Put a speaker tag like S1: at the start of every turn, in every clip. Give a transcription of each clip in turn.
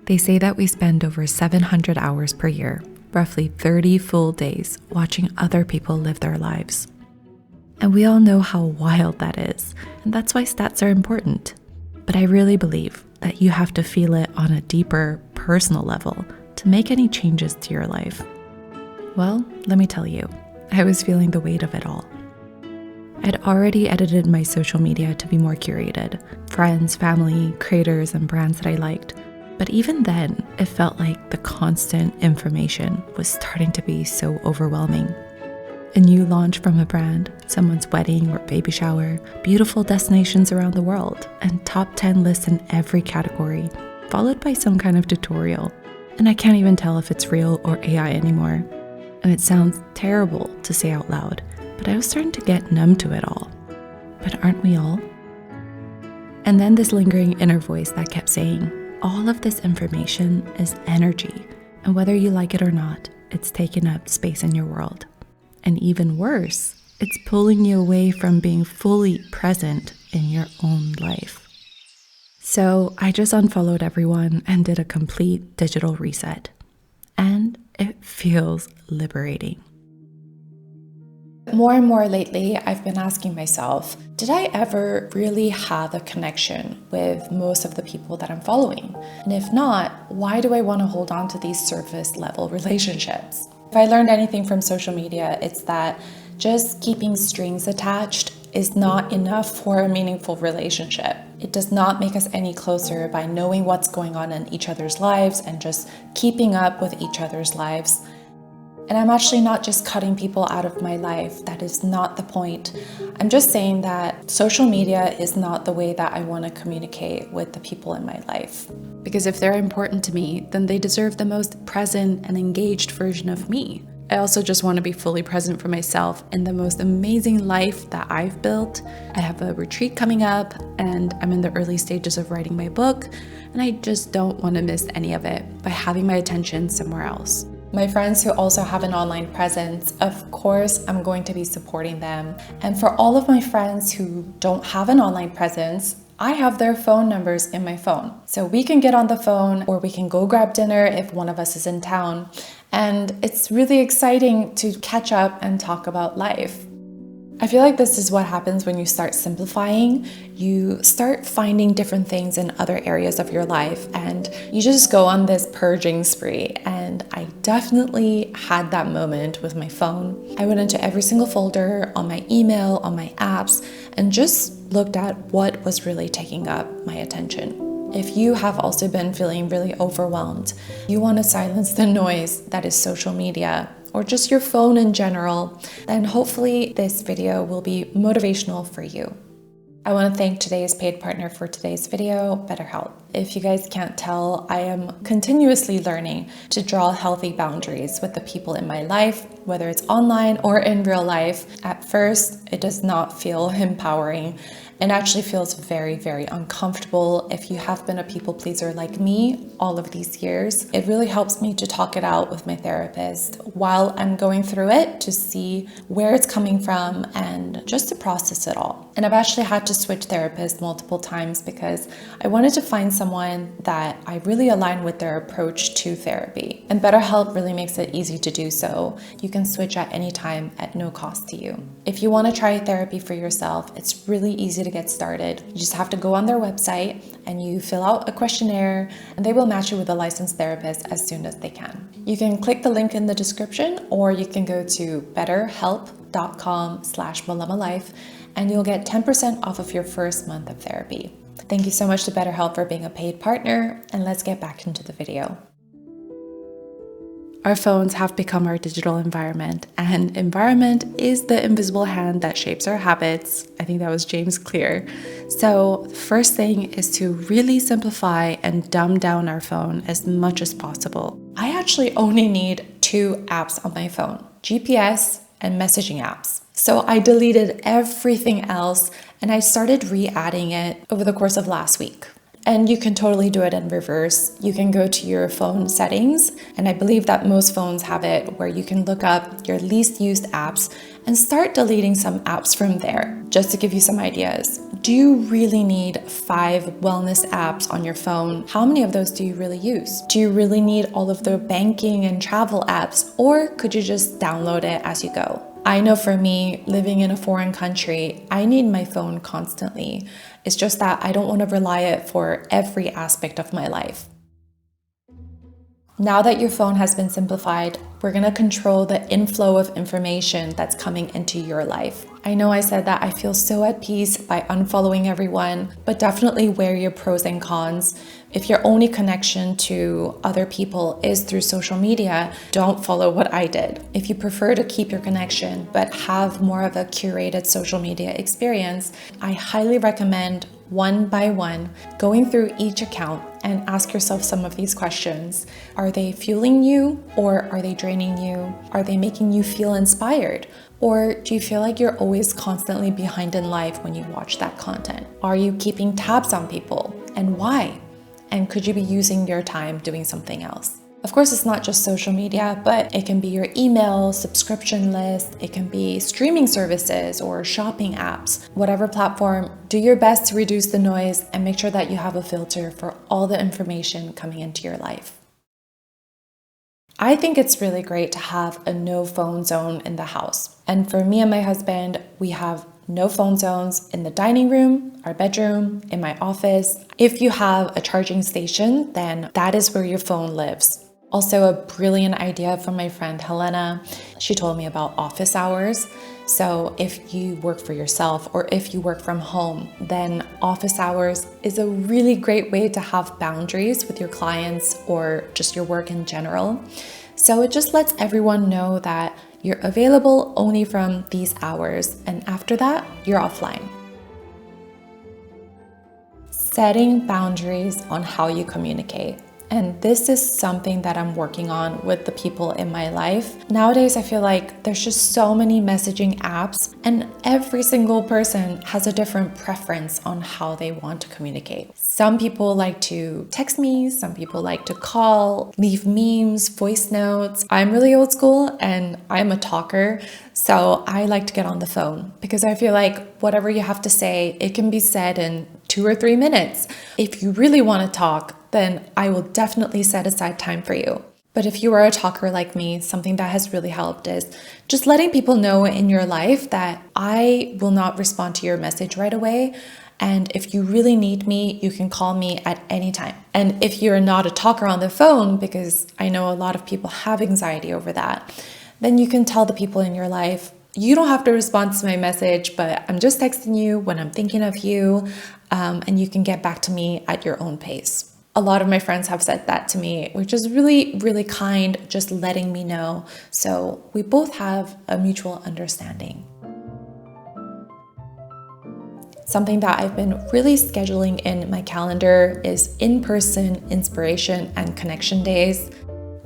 S1: They say that we spend over 700 hours per year, roughly 30 full days, watching other people live their lives. And we all know how wild that is, and that's why stats are important. But I really believe that you have to feel it on a deeper, personal level to make any changes to your life. Well, let me tell you, I was feeling the weight of it all. I'd already edited my social media to be more curated, friends, family, creators, and brands that I liked. But even then, it felt like the constant information was starting to be so overwhelming. A new launch from a brand, someone's wedding or baby shower, beautiful destinations around the world, and top 10 lists in every category, followed by some kind of tutorial. And I can't even tell if it's real or AI anymore. And it sounds terrible to say out loud, but I was starting to get numb to it all. But aren't we all? And then this lingering inner voice that kept saying, all of this information is energy, and whether you like it or not, it's taking up space in your world. And even worse, it's pulling you away from being fully present in your own life. So I just unfollowed everyone and did a complete digital reset. And it feels liberating.
S2: More and more lately, I've been asking myself, did I ever really have a connection with most of the people that I'm following? And if not, why do I want to hold on to these surface level relationships? If I learned anything from social media, it's that just keeping strings attached is not enough for a meaningful relationship. It does not make us any closer by knowing what's going on in each other's lives and just keeping up with each other's lives. And I'm actually not just cutting people out of my life. That is not the point. I'm just saying that social media is not the way that I want to communicate with the people in my life. Because if they're important to me, then they deserve the most present and engaged version of me. I also just want to be fully present for myself in the most amazing life that I've built. I have a retreat coming up and I'm in the early stages of writing my book, and I just don't want to miss any of it by having my attention somewhere else. My friends who also have an online presence, of course, I'm going to be supporting them. And for all of my friends who don't have an online presence, I have their phone numbers in my phone. So we can get on the phone or we can go grab dinner if one of us is in town. And it's really exciting to catch up and talk about life. I feel like this is what happens when you start simplifying. You start finding different things in other areas of your life and you just go on this purging spree. And I definitely had that moment with my phone. I went into every single folder on my email, on my apps, and just looked at what was really taking up my attention. If you have also been feeling really overwhelmed, you want to silence the noise that is social media, or just your phone in general, then hopefully this video will be motivational for you. I want to thank today's paid partner for today's video, BetterHelp. If you guys can't tell, I am continuously learning to draw healthy boundaries with the people in my life, whether it's online or in real life. At first, it does not feel empowering and actually feels very, very uncomfortable. If you have been a people pleaser like me all of these years, it really helps me to talk it out with my therapist while I'm going through it to see where it's coming from and just to process it all. And I've actually had to switch therapists multiple times because I wanted to find someone that I really align with their approach to therapy. And BetterHelp really makes it easy to do so. You can switch at any time at no cost to you. If you want to try therapy for yourself, it's really easy to get started. You just have to go on their website and you fill out a questionnaire and they will match you with a licensed therapist as soon as they can. You can click the link in the description or you can go to betterhelp.com/malamalife and you'll get 10% off of your first month of therapy. Thank you so much to BetterHelp for being a paid partner, and let's get back into the video. Our phones have become our digital environment, and environment is the invisible hand that shapes our habits. I think that was James Clear. So the first thing is to really simplify and dumb down our phone as much as possible. I actually only need 2 apps on my phone, GPS and messaging apps. So I deleted everything else and I started re-adding it over the course of last week. And you can totally do it in reverse. You can go to your phone settings, and I believe that most phones have it where you can look up your least used apps and start deleting some apps from there. Just to give you some ideas, Do you really need 5 wellness apps on your phone? How many of those do you really use? Do you really need all of the banking and travel apps, or could you just download it as you go? I know for me, living in a foreign country, I need my phone constantly. It's just that I don't want to rely on it for every aspect of my life. Now that your phone has been simplified, we're going to control the inflow of information that's coming into your life. I know I said that I feel so at peace by unfollowing everyone, but definitely weigh your pros and cons. If your only connection to other people is through social media, don't follow what I did. If you prefer to keep your connection but have more of a curated social media experience, I highly recommend one by one going through each account and ask yourself some of these questions. Are they fueling you, or are they draining you? Are they making you feel inspired? Or do you feel like you're always constantly behind in life when you watch that content? Are you keeping tabs on people, and why? And could you be using your time doing something else? Of course, it's not just social media, but it can be your email, subscription list, it can be streaming services or shopping apps. Whatever platform, do your best to reduce the noise and make sure that you have a filter for all the information coming into your life. I think it's really great to have a no phone zone in the house. And for me and my husband, we have no phone zones in the dining room, our bedroom, in my office. If you have a charging station, then that is where your phone lives. Also, a brilliant idea from my friend Helena. She told me about office hours. So if you work for yourself or if you work from home, then office hours is a really great way to have boundaries with your clients or just your work in general. So it just lets everyone know that you're available only from these hours, and after that, you're offline. Setting boundaries on how you communicate. And this is something that I'm working on with the people in my life. Nowadays, I feel like there's just so many messaging apps, and every single person has a different preference on how they want to communicate. Some people like to text me, some people like to call, leave memes, voice notes. I'm really old school and I'm a talker, so I like to get on the phone because I feel like whatever you have to say, it can be said in 2 or 3 minutes. If you really want to talk, then I will definitely set aside time for you. But if you are a talker like me, something that has really helped is just letting people know in your life that I will not respond to your message right away. And if you really need me, you can call me at any time. And if you're not a talker on the phone, because I know a lot of people have anxiety over that, then you can tell the people in your life, you don't have to respond to my message, but I'm just texting you when I'm thinking of you, and you can get back to me at your own pace. A lot of my friends have said that to me, which is really, really kind, just letting me know. So we both have a mutual understanding. Something that I've been really scheduling in my calendar is in-person inspiration and connection days.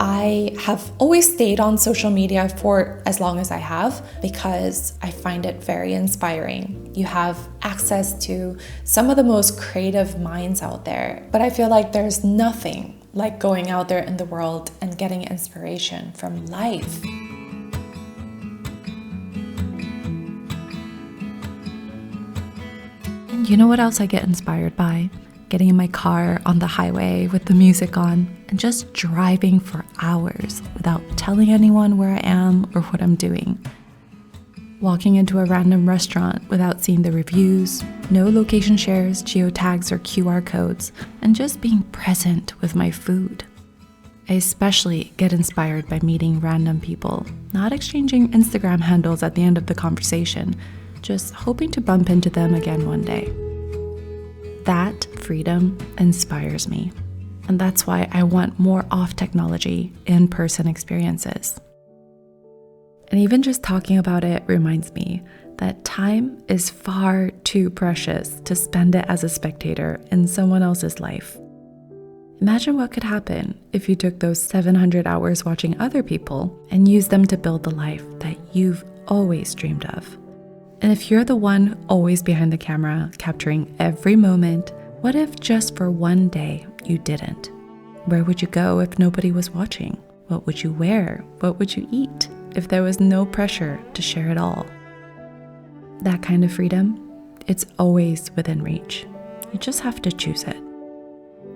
S2: I have always stayed on social media for as long as I have because I find it very inspiring. You have access to some of the most creative minds out there, but I feel like there's nothing like going out there in the world and getting inspiration from life.
S1: And you know what else I get inspired by? Getting in my car on the highway with the music on and just driving for hours without telling anyone where I am or what I'm doing. Walking into a random restaurant without seeing the reviews, no location shares, geotags, or QR codes, and just being present with my food. I especially get inspired by meeting random people, not exchanging Instagram handles at the end of the conversation, just hoping to bump into them again one day. That freedom inspires me, and that's why I want more off-technology, in-person experiences. And even just talking about it reminds me that time is far too precious to spend it as a spectator in someone else's life. Imagine what could happen if you took those 700 hours watching other people and used them to build the life that you've always dreamed of. And if you're the one always behind the camera, capturing every moment, what if just for one day you didn't? Where would you go if nobody was watching? What would you wear? What would you eat if there was no pressure to share it all? That kind of freedom, It's always within reach. You just have to choose it.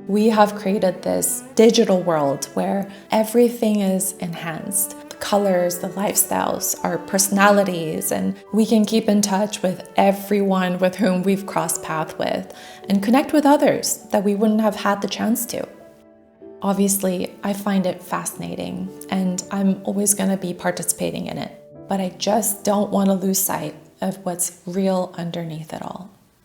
S2: We have created this digital world where everything is enhanced. The colors, the lifestyles, our personalities, and we can keep in touch with everyone with whom we've crossed paths with and connect with others that we wouldn't have had the chance to. Obviously, I find it fascinating and I'm always going to be participating in it, but I just don't want to lose sight of what's real underneath it all.